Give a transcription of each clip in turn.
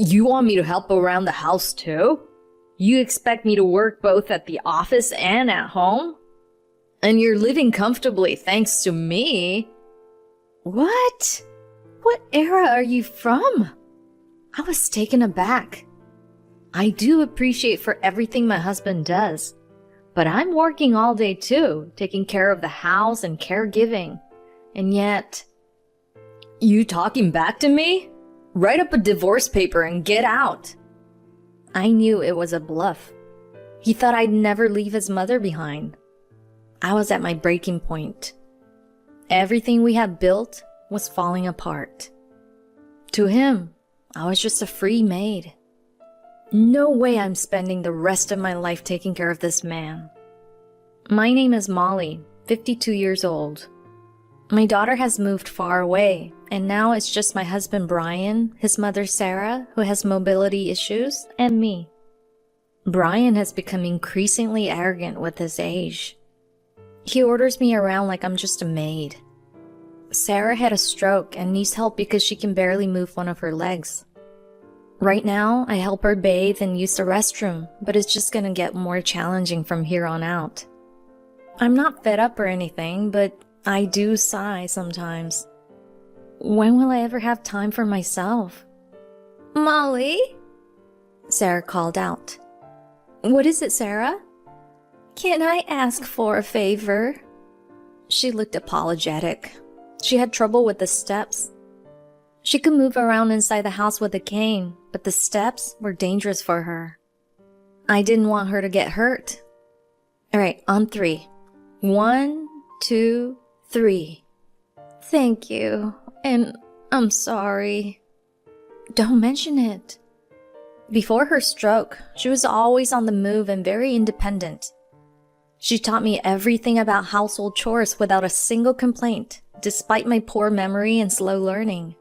You want me to help around the house too? You expect me to work both at the office and at home? And you're living comfortably thanks to me? What? What era are you from? I was taken aback. I do appreciate for everything my husband does, but I'm working all day too, taking care of the house and caregiving. And yet... You talking back to me? Write up a divorce paper and get out. I knew it was a bluff. He thought I'd never leave his mother behind. I was at my breaking point. Everything we had built was falling apart. To him, I was just a free maid. No way I'm spending the rest of my life taking care of this man. My name is Molly, 52 years old. My daughter has moved far away, and now it's just my husband Brian, his mother Sarah, who has mobility issues, and me. Brian has become increasingly arrogant with his age. He orders me around like I'm just a maid. Sarah had a stroke and needs help because she can barely move one of her legs. Right now, I help her bathe and use the restroom, but it's just gonna get more challenging from here on out. I'm not fed up or anything, but I do sigh sometimes. When will I ever have time for myself? Molly? Sarah called out. What is it, Sarah? Can I ask for a favor? She looked apologetic. She had trouble with the steps. She could move around inside the house with a cane, but the steps were dangerous for her. I didn't want her to get hurt. All right, on 3. 1, 2, 3. Thank you, and I'm sorry. Don't mention it. Before her stroke, she was always on the move and very independent. She taught me everything about household chores without a single complaint, despite my poor memory and slow learning.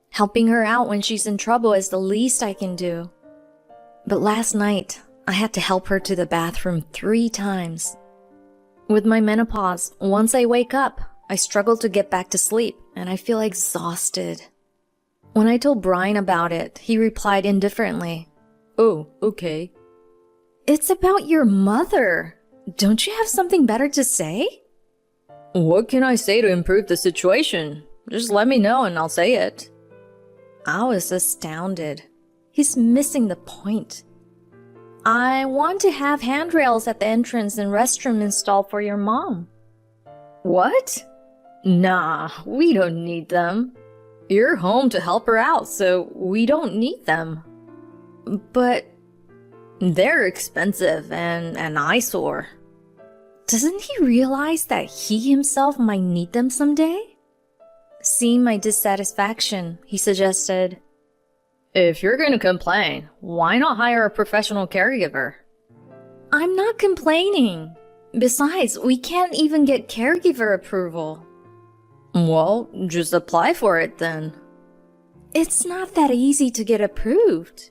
Helping her out when she's in trouble is the least I can do. But last night, I had to help her to the bathroom 3 times. With my menopause, once I wake up, I struggle to get back to sleep, and I feel exhausted. When I told Brian about it, he replied indifferently. Oh, okay. It's about your mother. Don't you have something better to say? What can I say to improve the situation? Just let me know and I'll say it. I was astounded. He's missing the point. I want to have handrails at the entrance and restroom installed for your mom. What? Nah, we don't need them. You're home to help her out, so we don't need them. But they're expensive and an eyesore. Doesn't he realize that he himself might need them someday? Seeing my dissatisfaction, he suggested, If you're going to complain, why not hire a professional caregiver? I'm not complaining. Besides, we can't even get caregiver approval. Well, just apply for it then. It's not that easy to get approved.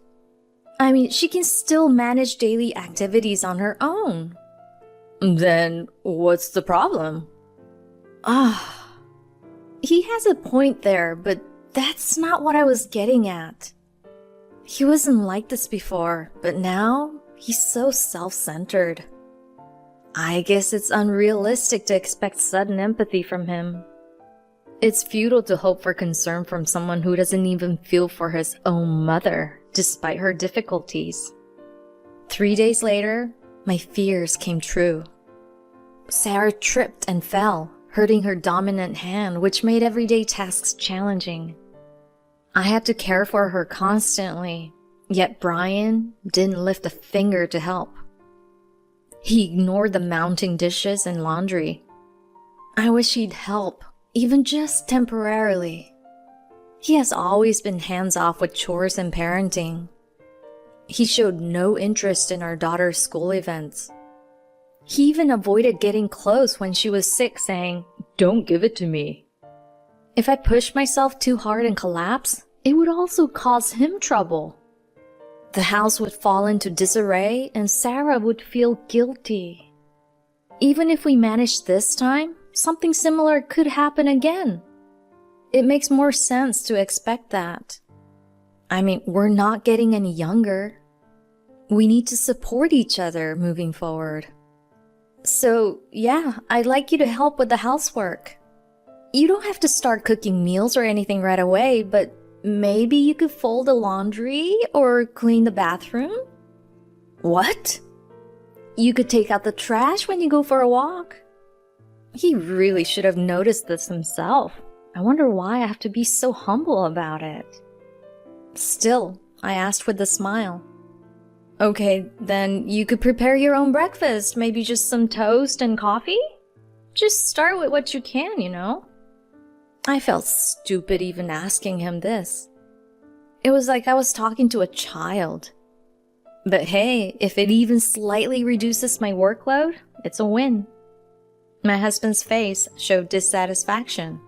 I mean, she can still manage daily activities on her own. Then what's the problem? He has a point there, but that's not what I was getting at. He wasn't like this before, but now he's so self-centered. I guess it's unrealistic to expect sudden empathy from him. It's futile to hope for concern from someone who doesn't even feel for his own mother, despite her difficulties. 3 days later, my fears came true. Sarah tripped and fell, hurting her dominant hand, which made everyday tasks challenging. I had to care for her constantly, yet Brian didn't lift a finger to help. He ignored the mounting dishes and laundry. I wish he'd help, even just temporarily. He has always been hands-off with chores and parenting. He showed no interest in our daughter's school events. He even avoided getting close when she was sick, saying, "Don't give it to me." If I pushed myself too hard and collapsed, it would also cause him trouble. The house would fall into disarray and Sarah would feel guilty. Even if we managed this time, something similar could happen again. It makes more sense to expect that. I mean, we're not getting any younger. We need to support each other moving forward. So, yeah, I'd like you to help with the housework. You don't have to start cooking meals or anything right away, but maybe you could fold the laundry or clean the bathroom? What? You could take out the trash when you go for a walk. He really should have noticed this himself. I wonder why I have to be so humble about it. Still, I asked with a smile. Okay, then you could prepare your own breakfast, maybe just some toast and coffee? Just start with what you can, you know? I felt stupid even asking him this. It was like I was talking to a child. But hey, if it even slightly reduces my workload, it's a win. My husband's face showed dissatisfaction.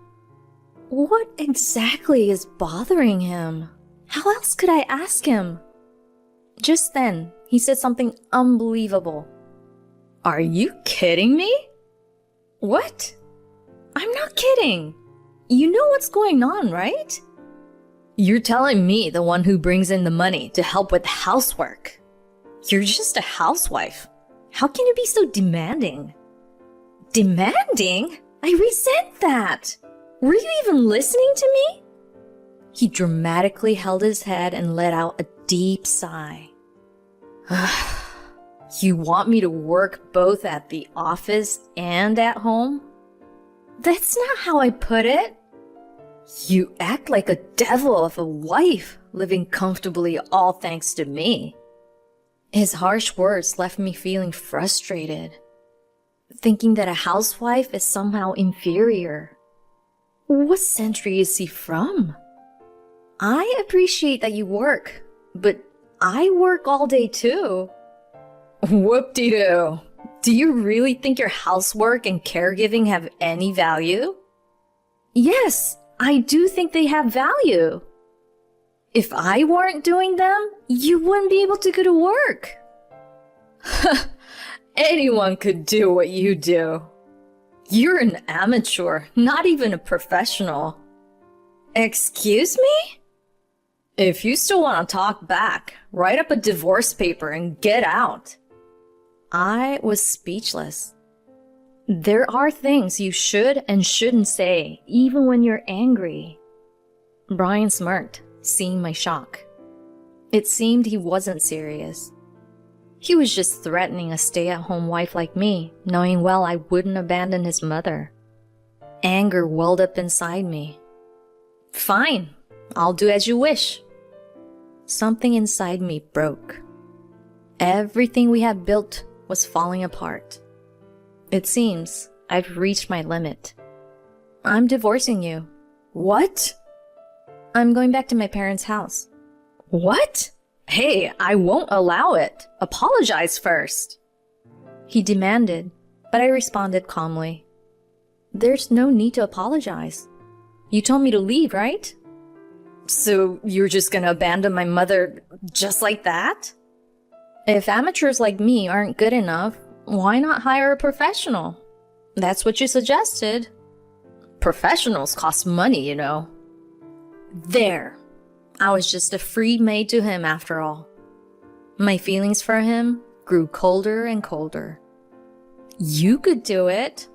What exactly is bothering him? How else could I ask him? Just then, he said something unbelievable. Are you kidding me? What? I'm not kidding. You know what's going on, right? You're telling me, the one who brings in the money to help with housework. You're just a housewife. How can you be so demanding? Demanding? I resent that. Were you even listening to me? He dramatically held his head and let out a deep sigh. You want me to work both at the office and at home? That's not how I put it. You act like a devil of a wife, living comfortably all thanks to me. His harsh words left me feeling frustrated, thinking that a housewife is somehow inferior. What century is he from? I appreciate that you work, but I work all day too. Whoop-de-doo. Do you really think your housework and caregiving have any value? Yes, I do think they have value. If I weren't doing them, you wouldn't be able to go to work. Anyone could do what you do. You're an amateur, not even a professional. Excuse me? If you still want to talk back, write up a divorce paper and get out. I was speechless. There are things you should and shouldn't say, even when you're angry. Brian smirked, seeing my shock. It seemed he wasn't serious. He was just threatening a stay-at-home wife like me, knowing well I wouldn't abandon his mother. Anger welled up inside me. Fine, I'll do as you wish. Something inside me broke. Everything we had built was falling apart. It seems I've reached my limit. I'm divorcing you. What? I'm going back to my parents' house. What? Hey, I won't allow it. Apologize first. He demanded, but I responded calmly. There's no need to apologize. You told me to leave, right? So you're just gonna abandon my mother just like that? If amateurs like me aren't good enough, why not hire a professional? That's what you suggested. Professionals cost money, you know. There. I was just a free maid to him after all. My feelings for him grew colder and colder. You could do it.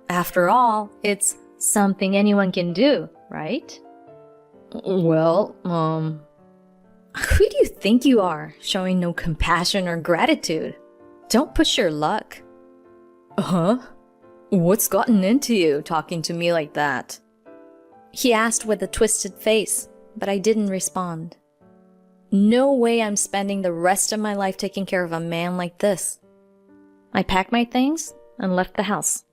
After all, it's something anyone can do, right? Well, who do you think you are, showing no compassion or gratitude? Don't push your luck. Huh? What's gotten into you, talking to me like that? He asked with a twisted face, but I didn't respond. No way I'm spending the rest of my life taking care of a man like this. I packed my things and left the house.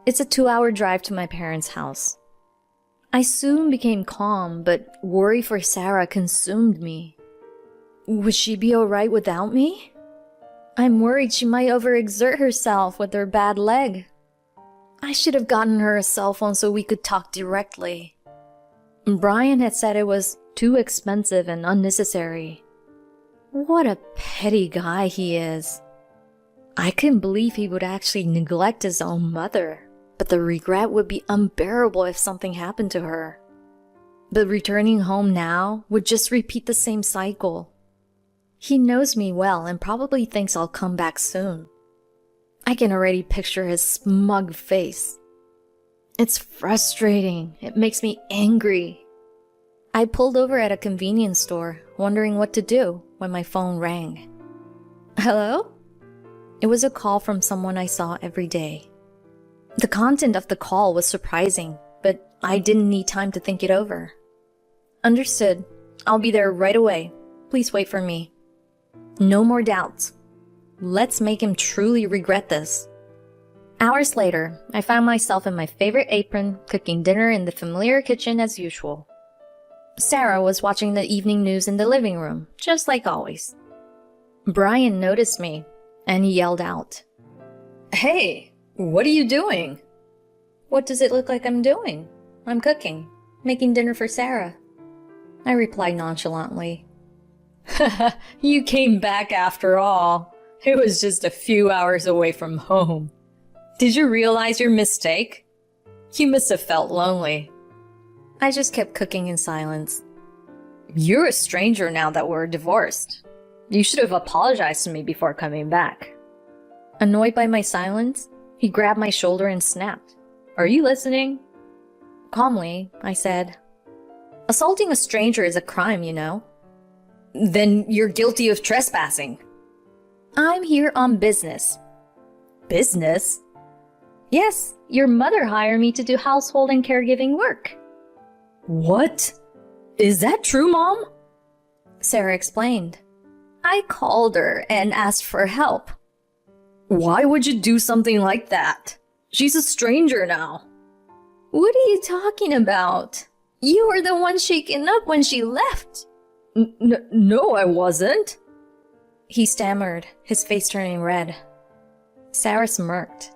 It's a 2-hour drive to my parents' house. I soon became calm, but worry for Sarah consumed me. Would she be alright without me? I'm worried she might overexert herself with her bad leg. I should have gotten her a cell phone so we could talk directly. Brian had said it was too expensive and unnecessary. What a petty guy he is. I couldn't believe he would actually neglect his own mother, but the regret would be unbearable if something happened to her. But returning home now would just repeat the same cycle. He knows me well and probably thinks I'll come back soon. I can already picture his smug face. It's frustrating. It makes me angry. I pulled over at a convenience store, wondering what to do, when my phone rang. Hello? It was a call from someone I saw every day. The content of the call was surprising, but I didn't need time to think it over. Understood. I'll be there right away. Please wait for me. No more doubts. Let's make him truly regret this. Hours later, I found myself in my favorite apron, cooking dinner in the familiar kitchen as usual. Sarah was watching the evening news in the living room, just like always. Brian noticed me, and he yelled out, "Hey, what are you doing?" "What does it look like I'm doing? I'm cooking, making dinner for Sarah," I replied nonchalantly. You came back after all. It was just a few hours away from home. Did you realize your mistake? You must have felt lonely. I just kept cooking in silence. You're a stranger now that we're divorced. You should have apologized to me before coming back. Annoyed by my silence, he grabbed my shoulder and snapped. Are you listening? Calmly, I said, assaulting a stranger is a crime, you know. Then you're guilty of trespassing. I'm here on business. Business? Yes, your mother hired me to do household and caregiving work. What? Is that true, Mom? Sarah explained. I called her and asked for help. Why would you do something like that? She's a stranger now. What are you talking about? You were the one shaken up when she left. No, I wasn't. He stammered, his face turning red. Sarah smirked.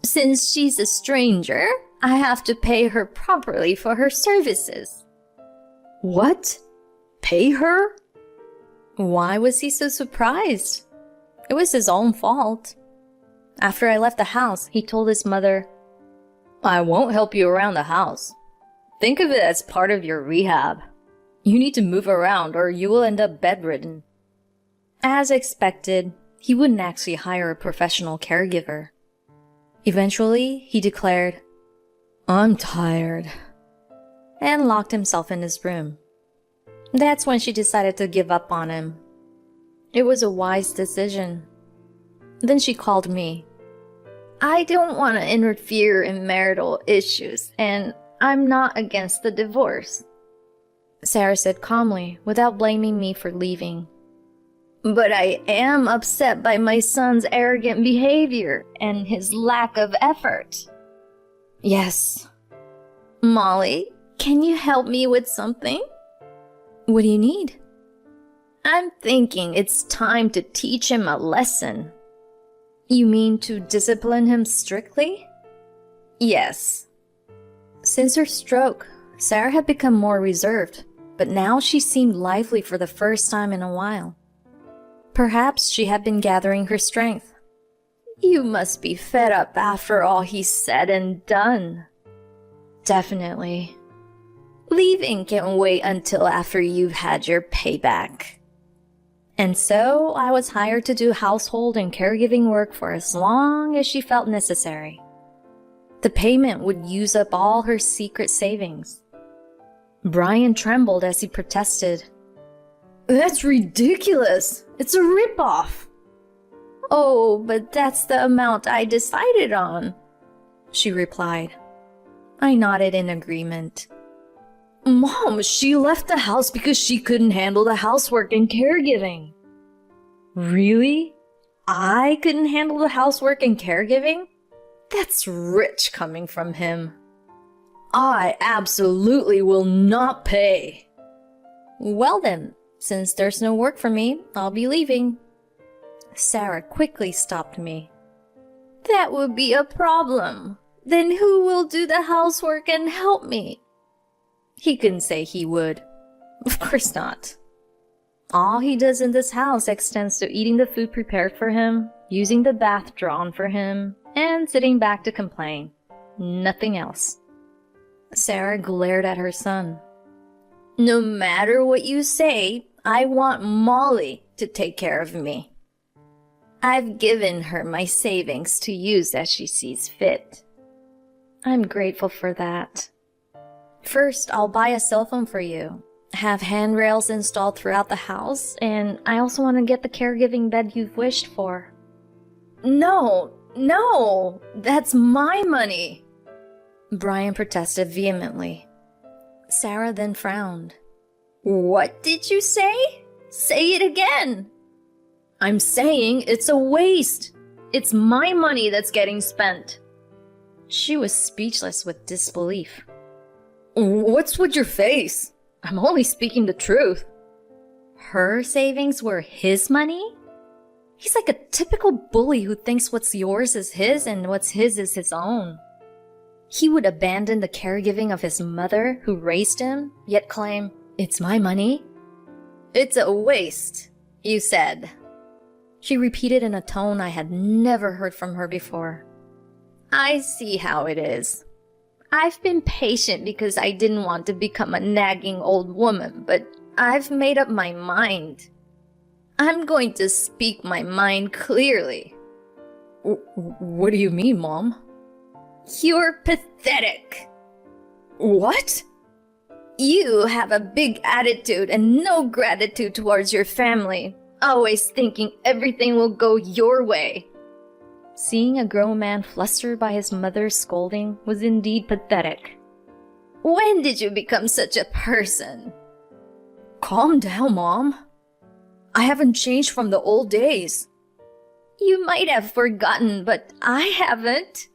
Since she's a stranger, I have to pay her properly for her services. What? Pay her? Why was he so surprised? It was his own fault. After I left the house, he told his mother, I won't help you around the house. Think of it as part of your rehab. You need to move around or you will end up bedridden. As expected, he wouldn't actually hire a professional caregiver. Eventually, he declared, I'm tired, and locked himself in his room. That's when she decided to give up on him. It was a wise decision. Then she called me. I don't want to interfere in marital issues, and I'm not against the divorce, Sarah said calmly, without blaming me for leaving. But I am upset by my son's arrogant behavior and his lack of effort. Yes. Molly, can you help me with something? What do you need? I'm thinking it's time to teach him a lesson. You mean to discipline him strictly? Yes. Since her stroke, Sarah had become more reserved, but now she seemed lively for the first time in a while. Perhaps she had been gathering her strength. You must be fed up after all he's said and done. Definitely. Leaving can wait until after you've had your payback. And so I was hired to do household and caregiving work for as long as she felt necessary. The payment would use up all her secret savings. Brian trembled as he protested. That's ridiculous. It's a ripoff. Oh, but that's the amount I decided on, she replied. I nodded in agreement. Mom, she left the house because she couldn't handle the housework and caregiving. Really? I couldn't handle the housework and caregiving? That's rich coming from him. I absolutely will not pay. Well then, since there's no work for me, I'll be leaving. Sarah quickly stopped me. That would be a problem. Then who will do the housework and help me? He couldn't say he would. Of course not. All he does in this house extends to eating the food prepared for him, using the bath drawn for him, and sitting back to complain. Nothing else. Sarah glared at her son. No matter what you say, I want Molly to take care of me. I've given her my savings to use as she sees fit. I'm grateful for that. First, I'll buy a cell phone for you, have handrails installed throughout the house, and I also want to get the caregiving bed you've wished for. No, that's my money, Brian protested vehemently. Sarah then frowned. What did you say? Say it again. I'm saying it's a waste. It's my money that's getting spent. She was speechless with disbelief. What's with your face? I'm only speaking the truth. Her savings were his money? He's like a typical bully who thinks what's yours is his and what's his is his own. He would abandon the caregiving of his mother who raised him, yet claim, it's my money? It's a waste, you said. She repeated in a tone I had never heard from her before. I see how it is. I've been patient because I didn't want to become a nagging old woman, but I've made up my mind. I'm going to speak my mind clearly. What do you mean, Mom? You're pathetic. What? You have a big attitude and no gratitude towards your family, always thinking everything will go your way. Seeing a grown man flustered by his mother's scolding was indeed pathetic. When did you become such a person? Calm down, Mom. I haven't changed from the old days. You might have forgotten, but I haven't.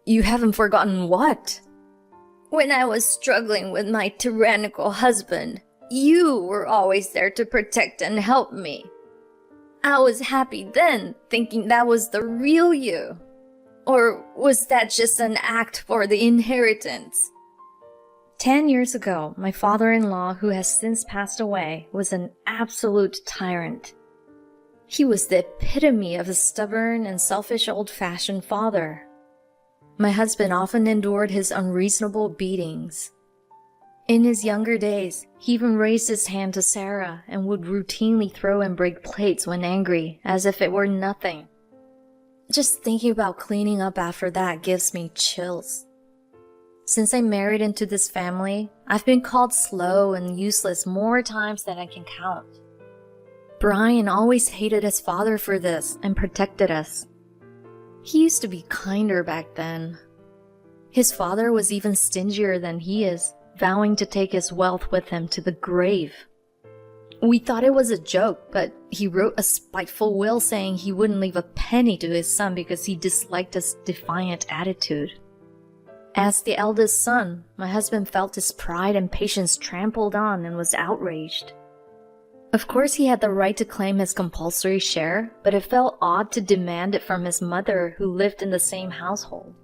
You haven't forgotten what? When I was struggling with my tyrannical husband, you were always there to protect and help me. I was happy then, thinking that was the real you. Or was that just an act for the inheritance? 10 years ago, my father-in-law, who has since passed away, was an absolute tyrant. He was the epitome of a stubborn and selfish old-fashioned father. My husband often endured his unreasonable beatings. In his younger days, he even raised his hand to Sarah and would routinely throw and break plates when angry, as if it were nothing. Just thinking about cleaning up after that gives me chills. Since I married into this family, I've been called slow and useless more times than I can count. Brian always hated his father for this and protected us. He used to be kinder back then. His father was even stingier than he is, vowing to take his wealth with him to the grave. We thought it was a joke, but he wrote a spiteful will saying he wouldn't leave a penny to his son because he disliked his defiant attitude. As the eldest son, my husband felt his pride and patience trampled on and was outraged. Of course, he had the right to claim his compulsory share, but it felt odd to demand it from his mother, who lived in the same household.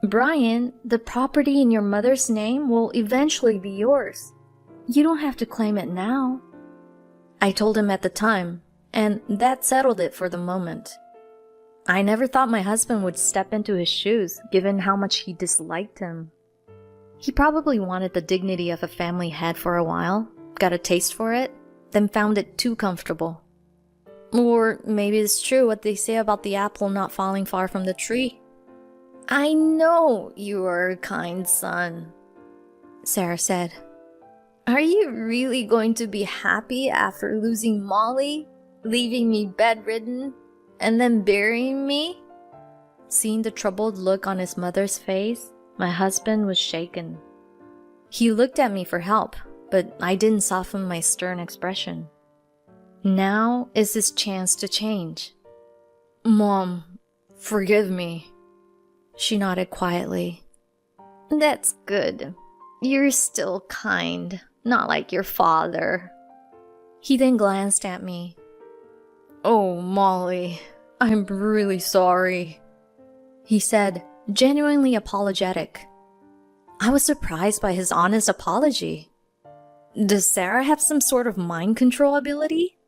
Brian, the property in your mother's name will eventually be yours. You don't have to claim it now. I told him at the time, and that settled it for the moment. I never thought my husband would step into his shoes, given how much he disliked him. He probably wanted the dignity of a family head for a while, got a taste for it, then found it too comfortable. Or maybe it's true what they say about the apple not falling far from the tree. I know you are a kind son, Sarah said. Are you really going to be happy after losing Molly, leaving me bedridden, and then burying me? Seeing the troubled look on his mother's face, my husband was shaken. He looked at me for help, but I didn't soften my stern expression. Now is his chance to change. Mom, forgive me. She nodded quietly. That's good. You're still kind, not like your father. He then glanced at me. Oh, Molly, I'm really sorry, he said, genuinely apologetic. I was surprised by his honest apology. Does Sarah have some sort of mind control ability?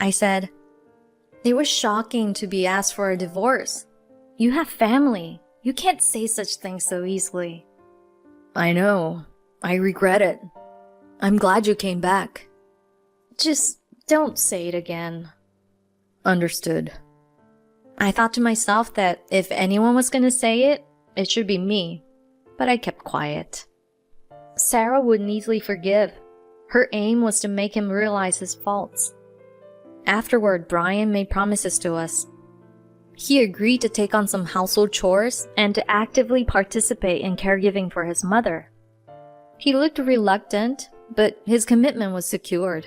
I said, it was shocking to be asked for a divorce. You have family. You can't say such things so easily. I know. I regret it. I'm glad you came back. Just don't say it again. Understood. I thought to myself that if anyone was going to say it, it should be me, but I kept quiet. Sarah wouldn't easily forgive. Her aim was to make him realize his faults. Afterward, Brian made promises to us. He agreed to take on some household chores and to actively participate in caregiving for his mother. He looked reluctant, but his commitment was secured.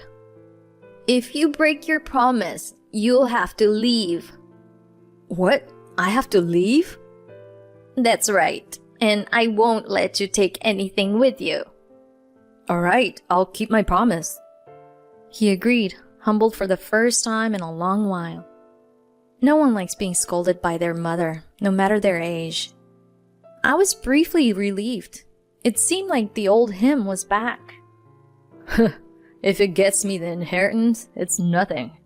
If you break your promise, you'll have to leave. What? I have to leave? That's right, and I won't let you take anything with you. All right, I'll keep my promise. He agreed, humbled for the first time in a long while. No one likes being scolded by their mother, no matter their age. I was briefly relieved. It seemed like the old him was back. If it gets me the inheritance, it's nothing.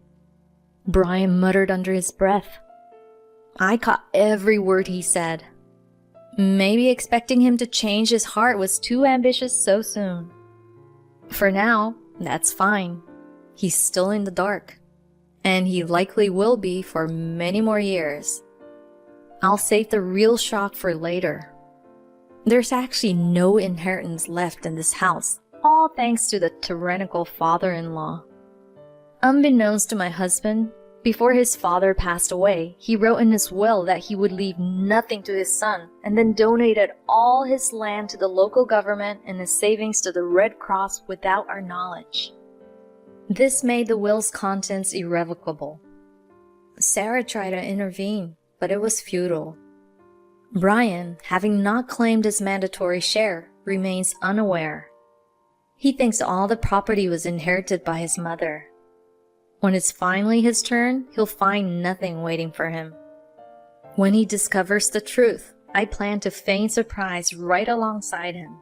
Brian muttered under his breath. I caught every word he said. Maybe expecting him to change his heart was too ambitious so soon. For now, that's fine. He's still in the dark. And he likely will be for many more years. I'll save the real shock for later. There's actually no inheritance left in this house, all thanks to the tyrannical father-in-law. Unbeknownst to my husband, before his father passed away, he wrote in his will that he would leave nothing to his son and then donated all his land to the local government and his savings to the Red Cross without our knowledge. This made the will's contents irrevocable. Sarah tried to intervene, but it was futile. Brian, having not claimed his mandatory share, remains unaware. He thinks all the property was inherited by his mother. When it's finally his turn, he'll find nothing waiting for him. When he discovers the truth, I plan to feign surprise right alongside him.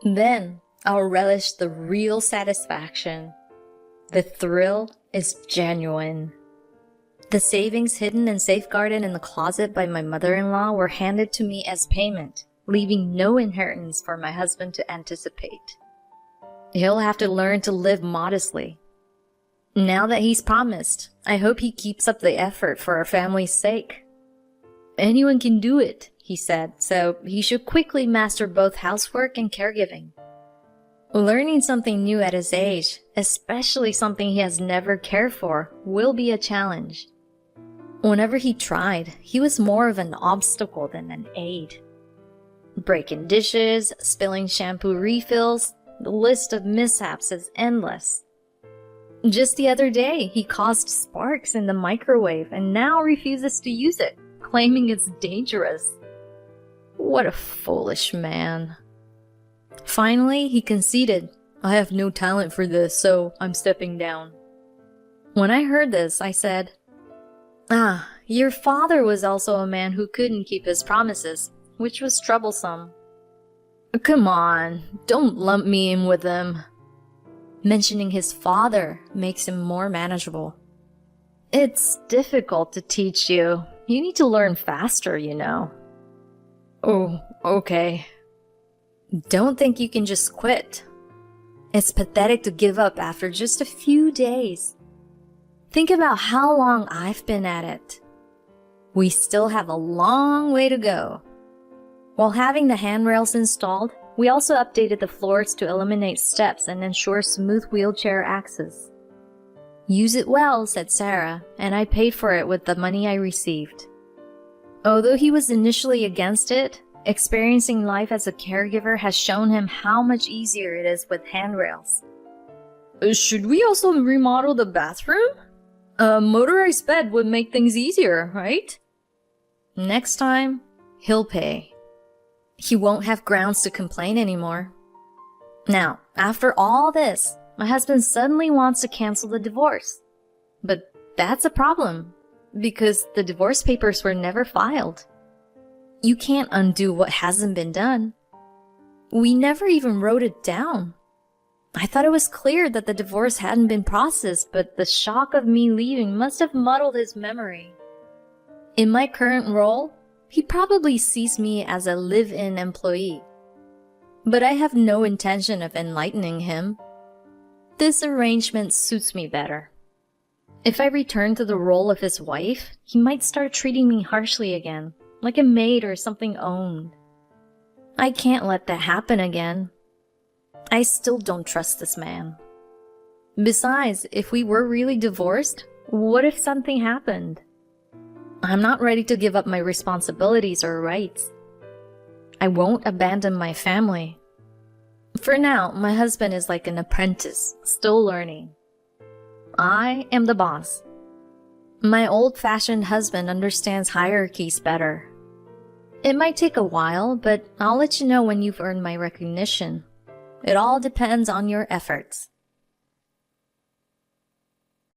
Then, I'll relish the real satisfaction. The thrill is genuine. The savings hidden and safeguarded in the closet by my mother-in-law were handed to me as payment, leaving no inheritance for my husband to anticipate. He'll have to learn to live modestly. Now that he's promised, I hope he keeps up the effort for our family's sake. Anyone can do it, he said, so he should quickly master both housework and caregiving. Learning something new at his age, especially something he has never cared for, will be a challenge. Whenever he tried, he was more of an obstacle than an aid. Breaking dishes, spilling shampoo refills, the list of mishaps is endless. Just the other day, he caused sparks in the microwave and now refuses to use it, claiming it's dangerous. What a foolish man. Finally, he conceded, I have no talent for this, so I'm stepping down. When I heard this, I said, your father was also a man who couldn't keep his promises, which was troublesome. Come on, don't lump me in with them. Mentioning his father makes him more manageable. It's difficult to teach you. You need to learn faster, you know. Oh, okay. Don't think you can just quit. It's pathetic to give up after just a few days. Think about how long I've been at it. We still have a long way to go. While having the handrails installed, we also updated the floors to eliminate steps and ensure smooth wheelchair access. Use it well, said Sarah, and I paid for it with the money I received. Although he was initially against it, experiencing life as a caregiver has shown him how much easier it is with handrails. Should we also remodel the bathroom? A motorized bed would make things easier, right? Next time, he'll pay. He won't have grounds to complain anymore. Now, after all this, my husband suddenly wants to cancel the divorce. But that's a problem, because the divorce papers were never filed. You can't undo what hasn't been done. We never even wrote it down. I thought it was clear that the divorce hadn't been processed, but the shock of me leaving must have muddled his memory. In my current role, he probably sees me as a live-in employee. But I have no intention of enlightening him. This arrangement suits me better. If I return to the role of his wife, he might start treating me harshly again, like a maid or something owned. I can't let that happen again. I still don't trust this man. Besides, if we were really divorced, what if something happened? I'm not ready to give up my responsibilities or rights. I won't abandon my family. For now, my husband is like an apprentice, still learning. I am the boss. My old-fashioned husband understands hierarchies better. It might take a while, but I'll let you know when you've earned my recognition. It all depends on your efforts.